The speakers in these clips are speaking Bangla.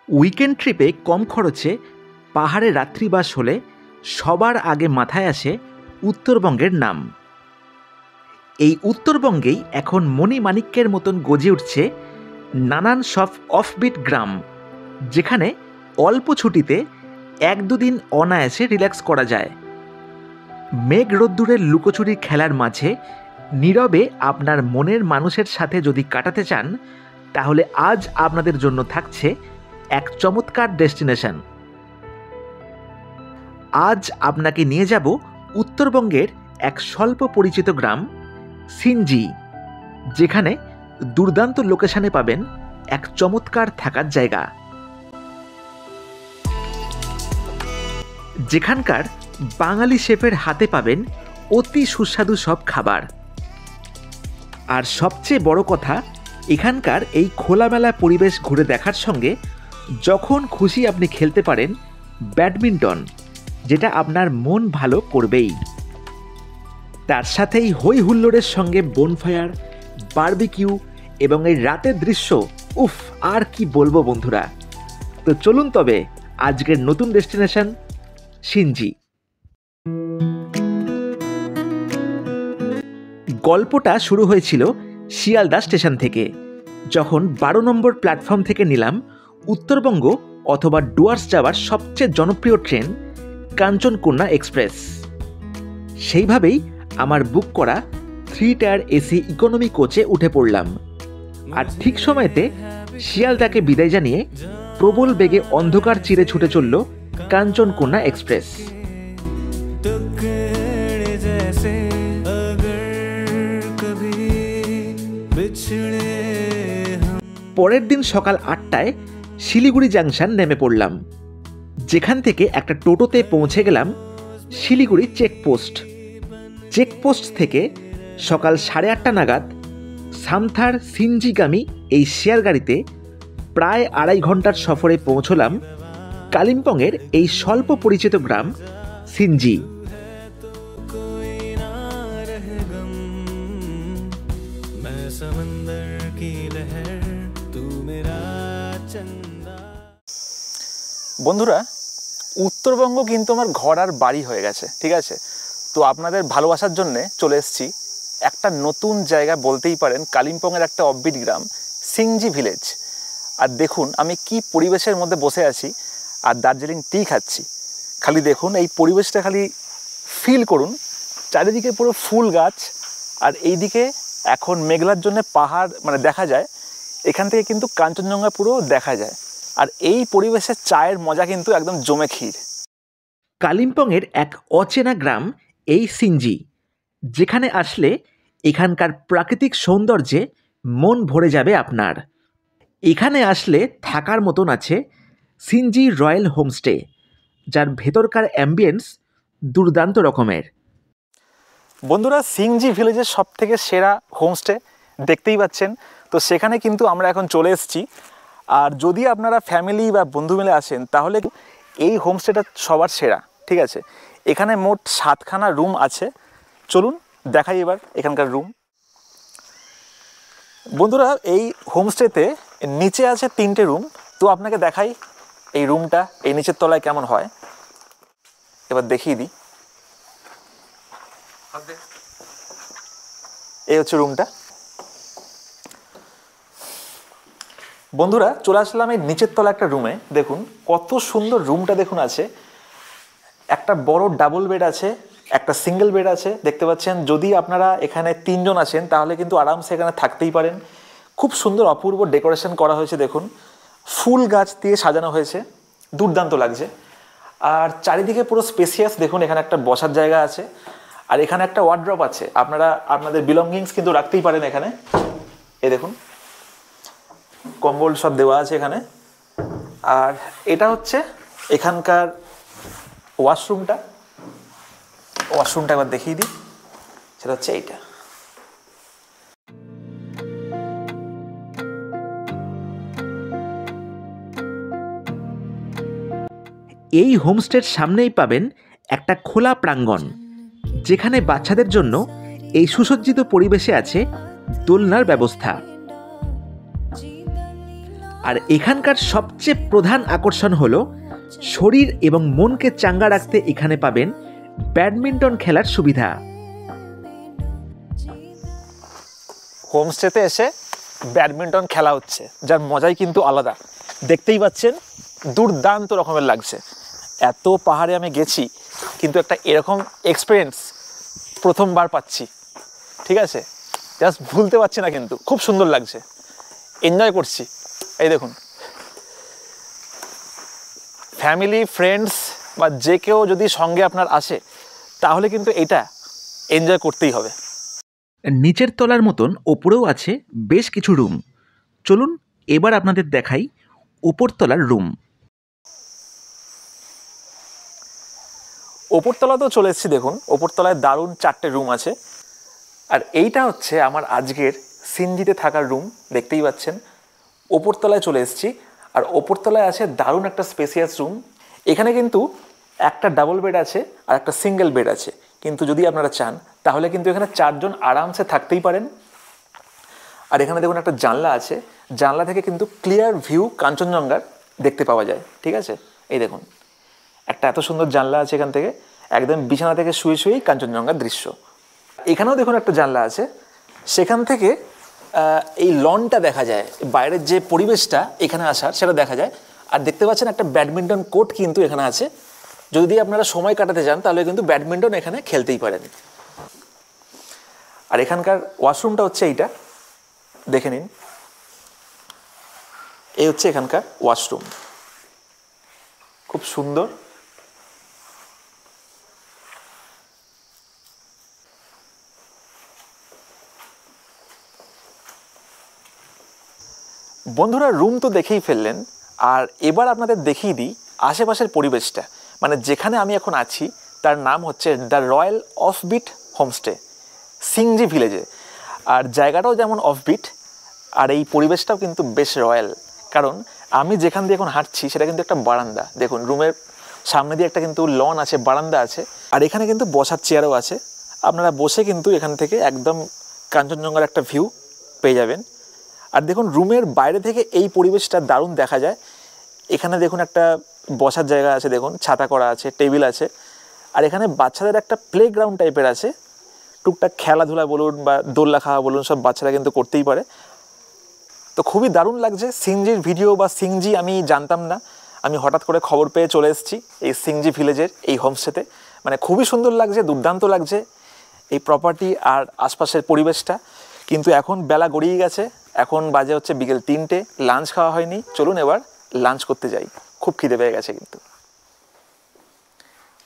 উইকেন্ড ট্রিপে কম খরচে পাহাড়ে রাত্রিবাস হলে সবার আগে মাথায় আসে উত্তরবঙ্গের নাম। এই উত্তরবঙ্গেই এখন মণিমাণিক্যের মতন গজে উঠছে নানান সব অফবিট গ্রাম, যেখানে অল্প ছুটিতে 1-2 দিন অনায়াসে রিল্যাক্স করা যায়। মেঘ রোদ্দুরের লুকোচুরি খেলার মাঝে নীরবে আপনার মনের মানুষের সাথে যদি কাটাতে চান, তাহলে আজ আপনাদের জন্য থাকছে এক চমৎকার ডেস্টিনেশন। আজ আপনাকে নিয়ে যাব উত্তরবঙ্গের এক স্বল্প পরিচিত গ্রাম সিঞ্জি, যেখানে দুর্দান্ত লোকেশনে পাবেন এক চমৎকার থাকার জায়গা, যেখানকার বাঙালি শেফের হাতে পাবেন অতি সুস্বাদু সব খাবার। আর সবচেয়ে বড় কথা, এখানকার এই খোলামেলা পরিবেশ ঘুরে দেখার সঙ্গে যখন খুশি আপনি খেলতে পারেন ব্যাডমিন্টন, যেটা আপনার মন ভালো করবেই। তার সাথেই হই হুল্লোড়ের সঙ্গে বনফায়ার, বারবিকিউ এবং এই রাতের দৃশ্য, উফ, আর কি বলবো বন্ধুরা। তো চলুন তবে আজকের নতুন ডেস্টিনেশন সিঞ্জি। গল্পটা শুরু হয়েছিল শিয়ালদা স্টেশন থেকে, যখন 12 নম্বর প্ল্যাটফর্ম থেকে নিলাম উত্তরবঙ্গ অথবা ডুয়ার্স যাওয়ার সবচেয়ে জনপ্রিয় ট্রেন কাঞ্চনকন্যা এক্সপ্রেস। সেইভাবেই আমার বুক করা 3 টায়ার এসি ইকোনমি কোচে উঠে পড়লাম, আর ঠিক সময়তে শিয়ালদাকে বিদায় জানিয়ে প্রবল বেগে অন্ধকার চিরে ছুটে চলল কাঞ্চনকন্যা এক্সপ্রেস। পরের দিন সকাল 8টায় শিলিগুড়ি জাংশন নেমে পড়লাম, যেখান থেকে একটা টোটোতে পৌঁছে গেলাম শিলিগুড়ি চেকপোস্ট। চেকপোস্ট থেকে সকাল 8:30 নাগাদ সামথার সিঞ্জিগামী এই শেয়ার গাড়িতে প্রায় 2.5 ঘন্টার সফরে পৌঁছলাম কালিম্পংয়ের এই স্বল্প পরিচিত গ্রাম সিঞ্জি। বন্ধুরা, উত্তরবঙ্গ কিন্তু আমার ঘর আর বাড়ি হয়ে গেছে, ঠিক আছে? তো আপনাদের ভালোবাসার জন্যে চলে এসেছি একটা নতুন জায়গা, বলতেই পারেন কালিম্পংয়ের একটা অফবিট গ্রাম সিঞ্জি ভিলেজ। আর দেখুন আমি কি পরিবেশের মধ্যে বসে আছি আর দার্জিলিং টি খাচ্ছি। খালি দেখুন এই পরিবেশটা, খালি ফিল করুন। চারিদিকে পুরো ফুল গাছ, আর এইদিকে এখন মেঘলার জন্য পাহাড় মানে দেখা যায়। এখান থেকে কিন্তু কাঞ্চনজঙ্ঘা পুরো দেখা যায়। আর এই পরিবেশের চায়ের মজা কিন্তু একদম জমে ক্ষীর। কালিম্পংয়ের এক অচেনা গ্রাম এই সিঞ্জি, যেখানে আসলে এখানকার প্রাকৃতিক সৌন্দর্যে মন ভরে যাবে আপনার। এখানে আসলে থাকার মতন আছে সিঞ্জি রয়্যাল হোমস্টে, যার ভেতরকার অ্যাম্বিয়েন্স দুর্দান্ত রকমের। বন্ধুরা, সিঞ্জি ভিলেজের সব থেকে সেরা হোমস্টে দেখতেই পাচ্ছেন। তো সেখানে কিন্তু আমরা এখন চলে এসেছি। আর যদি আপনারা ফ্যামিলি বা বন্ধু মিলে আসেন, তাহলে এই হোমস্টেটা সবার সেরা, ঠিক আছে? এখানে মোট 7খানা রুম আছে। চলুন দেখাই এবার এখানকার রুম। বন্ধুরা, এই হোমস্টেতে নিচে আছে 3টে রুম। তো আপনাকে দেখাই এই রুমটা এই নিচের তলায় কেমন হয়, এবার দেখিয়ে দিই। এই হচ্ছে রুমটা। বন্ধুরা, চলে আসলাম এই নিচের তলা একটা রুমে। দেখুন কত সুন্দর রুমটা, দেখুন আছে একটা বড় ডাবল বেড আছে, একটা সিঙ্গেল বেড আছে, দেখতে পাচ্ছেন। যদি আপনারা এখানে 3 জন আছেন, তাহলে কিন্তু আরামসে এখানে থাকতেই পারেন। খুব সুন্দর অপূর্ব ডেকোরেশন করা হয়েছে, দেখুন ফুল গাছ দিয়ে সাজানো হয়েছে, দুর্দান্ত লাগছে। আর চারিদিকে পুরো স্পেসিয়াস, দেখুন এখানে একটা বসার জায়গা আছে, আর এখানে একটা ওয়ার্ড্রপ আছে। আপনারা আপনাদের বিলঙ্গিংস কিন্তু রাখতেই পারেন এখানে। এই দেখুন কম্বল সব দেওয়া আছে এখানে। আর এটা হচ্ছে এখানকার ওয়াশরুমটা একবার দেখিয়ে দিই। সেটা হচ্ছে এইটা। এই হোমস্টের সামনেই পাবেন একটা খোলা প্রাঙ্গণ, যেখানে বাচ্চাদের জন্য এই সুসজ্জিত পরিবেশে আছে দোলনার ব্যবস্থা। আর এখানকার সবচেয়ে প্রধান আকর্ষণ হলো শরীর এবং মনকে চাঙ্গা রাখতে এখানে পাবেন ব্যাডমিন্টন খেলার সুবিধা। হোমস্টেতে এসে ব্যাডমিন্টন খেলা হচ্ছে, যার মজাই কিন্তু আলাদা। দেখতেই পাচ্ছেন দুর্দান্ত রকমের লাগছে। এত পাহাড়ে আমি গেছি, কিন্তু একটা এরকম এক্সপিরিয়েন্স প্রথমবার পাচ্ছি। ঠিক আছে, জাস্ট ভুলতে পারছি না, কিন্তু খুব সুন্দর লাগছে, এনজয় করছি। এই দেখুন, ফ্যামিলি ফ্রেন্ডস বা যে কেউ যদি সঙ্গে আপনার আসে, তাহলে কিন্তু এটা এনজয় করতেই হবে। নিচের তলার মতন ওপরেও আছে বেশ কিছু রুম। চলুন এবার আপনাদের দেখাই উপরতলার রুম। ওপরতলাতেও চলে এসেছি। দেখুন, ওপরতলায় দারুণ 4টে রুম আছে। আর এইটা হচ্ছে আমার আজকের সিনজিতে থাকার রুম। দেখতেই পাচ্ছেন ওপরতলায় চলে এসেছি। আর ওপরতলায় আছে দারুণ একটা স্পেসিয়াস রুম। এখানে কিন্তু একটা ডাবল বেড আছে আর একটা সিঙ্গেল বেড আছে, কিন্তু যদি আপনারা চান তাহলে কিন্তু এখানে 4 জন আরামসে থাকতেই পারেন। আর এখানে দেখুন একটা জানলা আছে, জানলা থেকে কিন্তু ক্লিয়ার ভিউ কাঞ্চনজঙ্ঘার দেখতে পাওয়া যায়। ঠিক আছে, এই দেখুন একটা এত সুন্দর জানলা আছে, এখান থেকে একদম বিছানা থেকে শুয়ে শুয়েই কাঞ্চনজঙ্ঘার দৃশ্য। এখানেও দেখুন একটা জানলা আছে, সেখান থেকে এই লনটা দেখা যায়, বাইরের যে পরিবেশটা এখানে আসার সেটা দেখা যায়। আর দেখতে পাচ্ছেন একটা ব্যাডমিন্টন কোর্ট কিন্তু এখানে আছে। যদি আপনারা সময় কাটাতে চান তাহলে কিন্তু ব্যাডমিন্টন এখানে খেলতেই পারেন। আর এখানকার ওয়াশরুমটা হচ্ছে এইটা, দেখে নিন। এই হচ্ছে এখানকার ওয়াশরুম, খুব সুন্দর। বন্ধুরা, রুম তো দেখেই ফেললেন, আর এবার আপনাদের দেখিয়ে দিই আশেপাশের পরিবেশটা। মানে যেখানে আমি এখন আছি তার নাম হচ্ছে দ্য রয়্যাল অফবিট হোমস্টে, সিংজি ভিলেজে। আর জায়গাটাও যেমন অফবিট, আর এই পরিবেশটাও কিন্তু বেশ রয়্যাল। কারণ আমি যেখান দিয়ে এখন হাঁটছি সেটা কিন্তু একটা বারান্দা। দেখুন, রুমের সামনে দিয়ে একটা কিন্তু লন আছে, বারান্দা আছে। আর এখানে কিন্তু বসার চেয়ারও আছে। আপনারা বসে কিন্তু এখান থেকে একদম কাঞ্চনজঙ্ঘার একটা ভিউ পেয়ে যাবেন। আর দেখুন, রুমের বাইরে থেকে এই পরিবেশটা দারুণ দেখা যায়। এখানে দেখুন একটা বসার জায়গা আছে, দেখুন ছাতা করা আছে, টেবিল আছে। আর এখানে বাচ্চাদের একটা প্লে গ্রাউন্ড টাইপের আছে, টুকটাক খেলাধুলা বলুন বা দোলনা খাওয়া বলুন, সব বাচ্চারা কিন্তু করতেই পারে। তো খুবই দারুণ লাগছে। সিংজির ভিডিও বা সিংজি আমি জানতাম না, আমি হঠাৎ করে খবর পেয়ে চলে এসেছি এই সিংজি ভিলেজের এই হোমস্টেতে। মানে খুবই সুন্দর লাগছে, দুর্দান্ত লাগছে এই প্রপার্টি আর আশপাশের পরিবেশটা। কিন্তু এখন বেলা গড়িয়ে গেছে, এখন বাজে হচ্ছে বিকেল 3টে, লাঞ্চ খাওয়া হয়নি। চলুন এবার লাঞ্চ করতে যাই, খুব খিদে পেয়ে গেছে কিন্তু।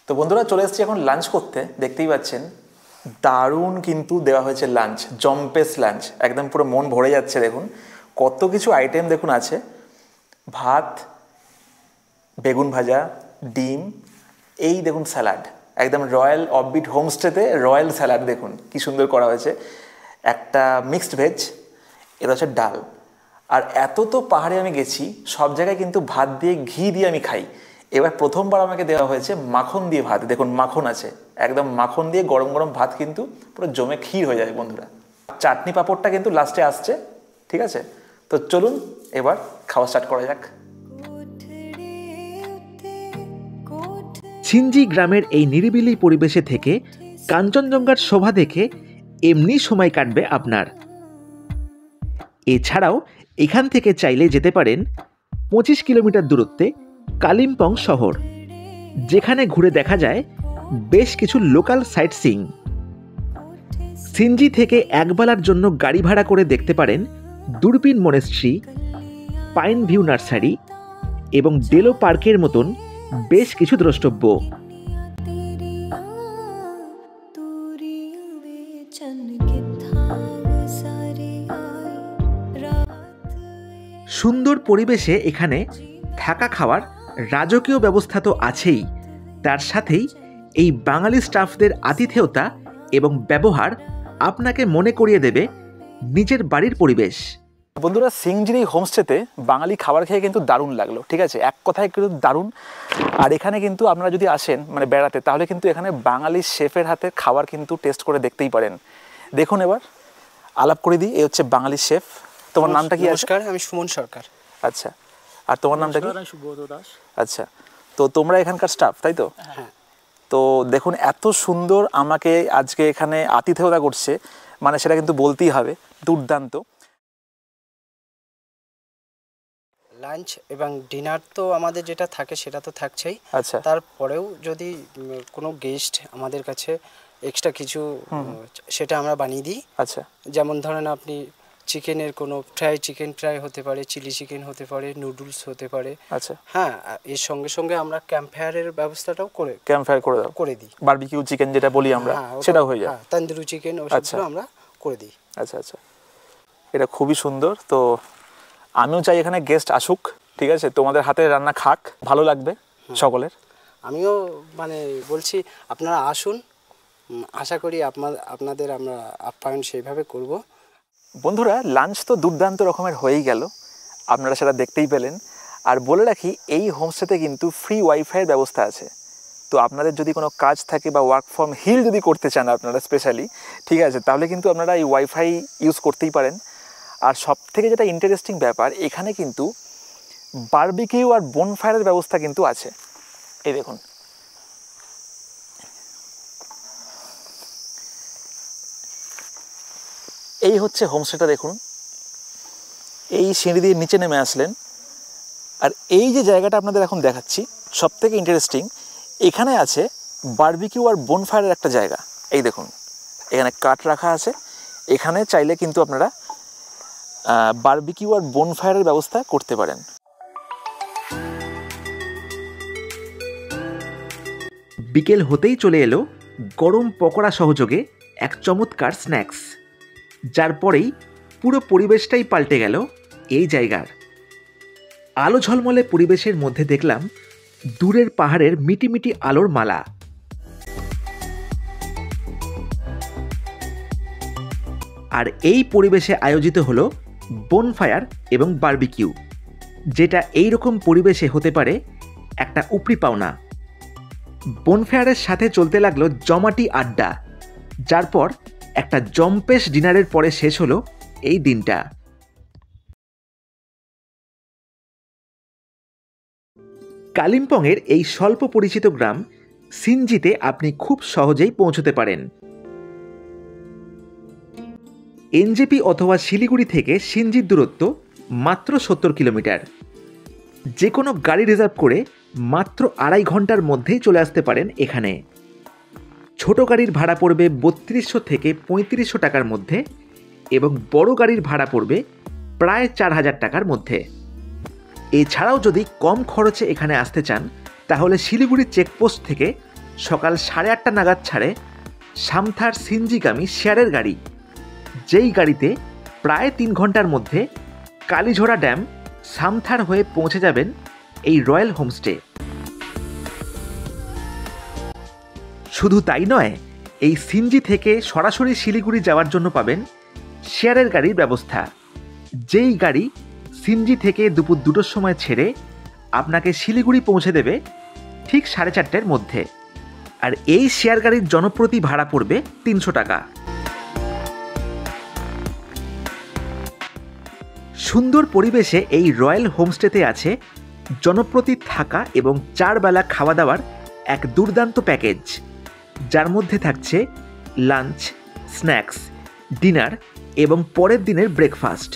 তো বন্ধুরা, চলে এসেছি এখন লাঞ্চ করতে। দেখতেই পাচ্ছেন দারুণ কিন্তু দেওয়া হয়েছে লাঞ্চ, জম্পেস লাঞ্চ, একদম পুরো মন ভরে যাচ্ছে। দেখুন কত কিছু আইটেম দেখুন আছে, ভাত, বেগুন ভাজা, ডিম, এই দেখুন স্যালাড, একদম রয়্যাল অফবিট হোমস্টেতে রয়্যাল স্যালাড দেখুন কি সুন্দর করা হয়েছে। একটা মিক্সড ভেজ, এটা হচ্ছে ডাল। আর এত তো পাহাড়ে আমি গেছি, সব জায়গায় কিন্তু ভাত দিয়ে ঘি দিয়ে আমি খাই। এবার প্রথমবার আমাকে দেওয়া হয়েছে মাখন দিয়ে ভাত। দেখুন মাখন আছে, একদম মাখন দিয়ে গরম গরম ভাত কিন্তু পুরো জমে ক্ষীর হয়ে যায় বন্ধুরা। চাটনি পাঁপড়টা কিন্তু লাস্টে আসছে। ঠিক আছে, তো চলুন এবার খাওয়া স্টার্ট করা যাক। সিনজি গ্রামের এই নিরিবিলি পরিবেশে থেকে কাঞ্চনজঙ্ঘার শোভা দেখে এমনি সময় কাটবে আপনার। এছাড়াও এখান থেকে চাইলে যেতে পারেন 25 কিলোমিটার দূরত্বে কালিম্পং শহর, যেখানে ঘুরে দেখা যায় বেশ কিছু লোকাল সাইট সিইং। সিনজি থেকে একবেলার জন্য গাড়ি ভাড়া করে দেখতে পারেন দূরবীন মনেস্ট্রি, পাইন ভিউ নার্সারি এবং ডেলো পার্কের মতন বেশ কিছু দ্রষ্টব্য। সুন্দর পরিবেশে এখানে থাকা খাওয়ার রাজকীয় ব্যবস্থা তো আছেই, তার সাথেই এই বাঙালি স্টাফদের আতিথেয়তা এবং ব্যবহার আপনাকে মনে করিয়ে দেবে নিজের বাড়ির পরিবেশ। বন্ধুরা, সিংজির এই হোমস্টেতে বাঙালি খাবার খেয়ে কিন্তু দারুণ লাগলো। ঠিক আছে, এক কথায় কিন্তু দারুণ। আর এখানে কিন্তু আপনারা যদি আসেন মানে বেড়াতে, তাহলে কিন্তু এখানে বাঙালি শেফের হাতে খাবার কিন্তু টেস্ট করে দেখতেই পারেন। দেখুন এবার আলাপ করে দিই, এই হচ্ছে বাঙালি শেফ। তোমার নামটা কি? নমস্কার, আমি সুমন সরকার। আচ্ছা, আর তোমার নামটা কি? সুব্রত দাস। আচ্ছা, তো তোমরা এখানকার স্টাফ তাই তো? হ্যাঁ। তো দেখুন এত সুন্দর আমাকে আজকে এখানে আতিথেয়তা করছে, মানে সেটা কিন্তু বলতেই হবে, দুর্দান্ত। লাঞ্চ এবং ডিনার তো আমাদের যেটা থাকে সেটা তো থাকছেই। আচ্ছা, তারপরেও যদি কোনো গেস্ট আমাদের কাছে এক্সট্রা কিছু সেটা আমরা বানিয়ে দিই। আচ্ছা, যেমন ধরেন আপনি চিকেনের কোনো চিকেন ফ্রাই হতে পারে, চিলি চিকেন হতে পারে, নুডলস হতে পারে। আচ্ছা, হ্যাঁ, এর সঙ্গে সঙ্গে আমরা ক্যাম্প ফায়ারের ব্যবস্থাটাও ক্যাম্প ফায়ার করে দাও, করে দিই। বারবিকিউ চিকেন যেটা বলি আমরা, সেটাও হয়ে যায়। তন্দুরি চিকেন ওসবগুলো আমরা করে দিই। আচ্ছা আচ্ছা, এটা খুবই সুন্দর। তো আমিও চাই এখানে গেস্ট আসুক, ঠিক আছে, তোমাদের হাতে রান্না খাক, ভালো লাগবে সকলের। আমিও মানে বলছি আপনারা আসুন, আশা করি আপনাদের আমরা আপ্যায়ন সেইভাবে করব। বন্ধুরা, লাঞ্চ তো দুর্দান্ত রকমের হয়েই গেল, আপনারা সেটা দেখতেই পেলেন। আর বলে রাখি, এই হোমস্টেতে কিন্তু ফ্রি ওয়াইফাইয়ের ব্যবস্থা আছে। তো আপনাদের যদি কোনো কাজ থাকে বা ওয়ার্ক ফ্রম হিল যদি করতে চান আপনারা স্পেশালি, ঠিক আছে, তাহলে কিন্তু আপনারা এই ওয়াইফাই ইউজ করতেই পারেন। আর সব থেকে যেটা ইন্টারেস্টিং ব্যাপার, এখানে কিন্তু বারবিকিউ আর বোনফায়ারের ব্যবস্থা কিন্তু আছে। এই দেখুন, এই হচ্ছে হোমস্টেটা। দেখুন, এই সিঁড়ি দিয়ে নিচে নেমে আসলেন, আর এই যে জায়গাটা আপনাদের এখন দেখাচ্ছি সব থেকে ইন্টারেস্টিং, এখানে আছে বারবিকিউ আর বোনফায়ারের একটা জায়গা। এই দেখুন, এখানে কাঠ রাখা আছে, এখানে চাইলে কিন্তু আপনারা বারবিকিউ আর বোনফায়ারের ব্যবস্থা করতে পারেন। বিকেল হতেই চলে এলো গরম পকোড়া সহযোগে এক চমৎকার স্ন্যাক্স, যার পরেই পুরো পরিবেশটাই পাল্টে গেল এই জায়গার। আলো ঝলমলে পরিবেশের মধ্যে দেখলাম দূরের পাহাড়ের মিটিমিটি আলোর মালা। আর এই পরিবেশে আয়োজিত হলো বোনফায়ার এবং বারবিকিউ, যেটা এই রকম পরিবেশে হতে পারে একটা উপরি পাওনা। বোনফায়ারের সাথে চলতে লাগলো জমাটি আড্ডা, যার পর একটা জম্পেশ ডিনারের পরে শেষ হলো এই দিনটা। কালিম্পংয়ের এই স্বল্প পরিচিত গ্রাম সিনজিতে আপনি খুব সহজেই পৌঁছতে পারেন। এনজেপি অথবা শিলিগুড়ি থেকে সিনজির দূরত্ব মাত্র 70 কিলোমিটার। যে কোনো গাড়ি রিজার্ভ করে মাত্র 2.5 ঘন্টার মধ্যেই চলে আসতে পারেন এখানে। ছোট গাড়ির ভাড়া পড়বে 3200 থেকে 3500 টাকার মধ্যে এবং বড় গাড়ির ভাড়া পড়বে প্রায় 4000 টাকার মধ্যে। এছাড়াও যদি কম খরচে এখানে আসতে চান, তাহলে শিলিগুড়ি চেকপোস্ট থেকে সকাল 8:30 নাগাদ ছাড়ে সামথার সিনজিগামী শেয়ারের গাড়ি, যেই গাড়িতে প্রায় 3 ঘন্টার মধ্যে কালীঝোড়া ড্যাম সামথার হয়ে পৌঁছে যাবেন এই রয়্যাল হোমস্টে। শুধু তাই নয়, এই সিনজি থেকে সরাসরি শিলিগুড়ি যাওয়ার জন্য পাবেন শেয়ারের গাড়ির ব্যবস্থা, যেই গাড়ি সিনজি থেকে দুপুর 2টোর সময় ছেড়ে আপনাকে শিলিগুড়ি পৌঁছে দেবে ঠিক 4:30-র মধ্যে। আর এই শেয়ার গাড়ির জনপ্রতি ভাড়া পড়বে 300 টাকা। সুন্দর পরিবেশে এই রয়্যাল হোমস্টেতে আছে জনপ্রতি থাকা এবং 4 বেলা খাওয়া দাওয়ার এক দুর্দান্ত প্যাকেজ, যার মধ্যে থাকছে লাঞ্চ, স্ন্যাক্স, ডিনার এবং পরের দিনের ব্রেকফাস্ট।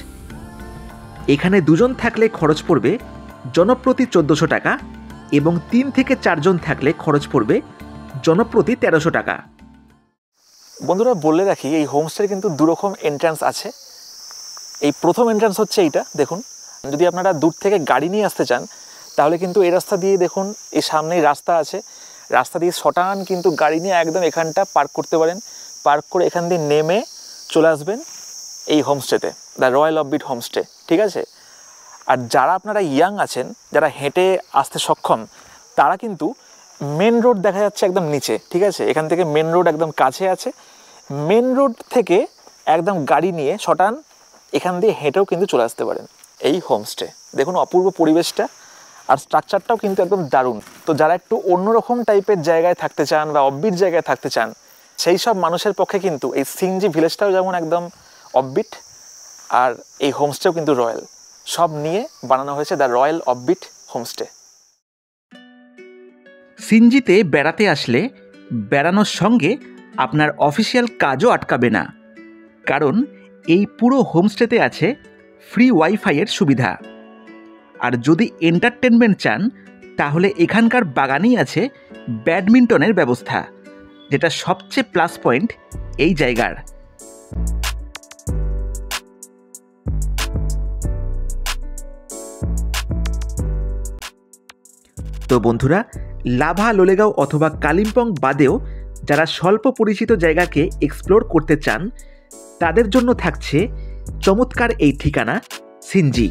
এখানে 2 জন থাকলে খরচ পড়বে জনপ্রতি 1400 টাকা এবং 3 থেকে 4 জন থাকলে খরচ পড়বে জনপ্রতি 1300 টাকা। বন্ধুরা, বলে রাখি, এই হোমস্টের কিন্তু 2 রকম এন্ট্রান্স আছে। এই প্রথম এন্ট্রান্স হচ্ছে এইটা, দেখুন। যদি আপনারা দূর থেকে গাড়ি নিয়ে আসতে চান, তাহলে কিন্তু এই রাস্তা দিয়ে, দেখুন এই সামনেই রাস্তা আছে, রাস্তা দিয়ে শটান কিন্তু গাড়ি নিয়ে একদম এখানটা পার্ক করতে পারেন। পার্ক করে এখান দিয়ে নেমে চলে আসবেন এই হোমস্টেতে, দ্য রয়্যাল অফবিট হোমস্টে, ঠিক আছে। আর যারা আপনারা ইয়াং আছেন, যারা হেঁটে আসতে সক্ষম, তারা কিন্তু মেন রোড দেখা যাচ্ছে একদম নিচে, ঠিক আছে। এখান থেকে মেন রোড একদম কাছে আছে। মেন রোড থেকে একদম গাড়ি নিয়ে শটান এখান দিয়ে হেঁটেও কিন্তু চলে আসতে পারেন এই হোমস্টে। দেখুন অপূর্ব পরিবেশটা, আর স্ট্রাকচারটাও কিন্তু একদম দারুণ। তো যারা একটু অন্যরকম টাইপের জায়গায় থাকতে চান বা অফবিট জায়গায় থাকতে চান, সেই সব মানুষের পক্ষে কিন্তু এই সিনজি ভিলেজটাও যেমন একদম অফবিট, আর এই হোমস্টেও কিন্তু রয়্যাল। সব নিয়ে বানানো হয়েছে দ্য রয়্যাল অফবিট হোমস্টে। সিনজিতে বেড়াতে আসলে বেড়ানোর সঙ্গে আপনার অফিসিয়াল কাজও আটকাবে না, কারণ এই পুরো হোমস্টেতে আছে ফ্রি ওয়াইফাইয়ের সুবিধা। আর যদি এন্টারটেনমেন্ট চান তাহলে এখানকার বাগানেই আছে ব্যাডমিন্টনের ব্যবস্থা, যেটা সবচেয়ে প্লাস পয়েন্ট এই জায়গার। তো বন্ধুরা, লাভা, লোলেগাঁও অথবা কালিম্পং বাদেও যারা স্বল্প পরিচিত জায়গাকে এক্সপ্লোর করতে চান তাদের জন্য থাকছে চমৎকার এই ঠিকানা সিনজি।